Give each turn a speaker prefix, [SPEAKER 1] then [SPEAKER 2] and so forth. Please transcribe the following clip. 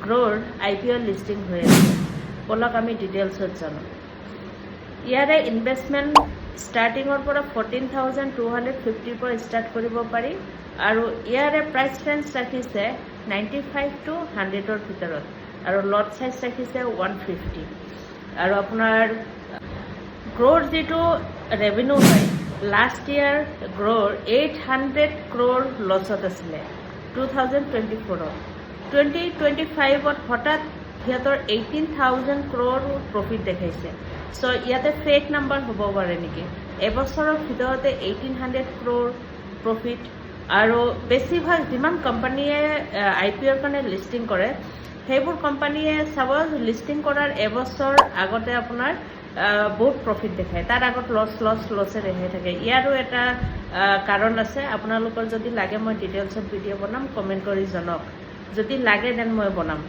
[SPEAKER 1] গ্ৰোৰ IPO listing হৈ আছে বলক আমি ডিটেইলছত জানো ইয়াৰে ইনভেষ্টমেণ্ট ষ্টাৰ্টিঙৰ পৰা 14,250 পৰা ষ্টাৰ্ট কৰিব পাৰি আৰু ইয়াৰে প্ৰাইচ ৰেঞ্জ ৰাখিছে 95 to 100ৰ ভিতৰত আৰু লট সাইজ ৰাখিছে 150 আৰু আপোনাৰ গ্ৰোৰ যেটো ৰেভিনিউ হয় লাষ্ট ইয়াৰ গ্ৰোৰ 800 crore লছত আছিলে 2024 2025 হঠাৎ সিহঁতৰ 18,000 crore প্ৰফিট দেখাইছে সো ইয়াতে ফেক নাম্বাৰ হ'ব পাৰে নেকি এবছৰৰ ভিতৰতে 1,800 crore প্ৰফিট আৰু বেছিভাগ যিমান কোম্পানীয়ে IPOৰ কাৰণে লিষ্টিং কৰে সেইবোৰ কোম্পানীয়ে সাপোজ লিষ্টিং কৰাৰ এবছৰ আগতে আপোনাৰ বহুত প্ৰফিট দেখায় তাৰ আগত লছে ৰেহাই থাকে ইয়াৰো এটা কাৰণ আছে আপোনালোকৰ যদি লাগে মই ডিটেইলছত ভিডিঅ' বনাম কমেণ্ট কৰি জনাওক যদি লাগে দেন মই বনাম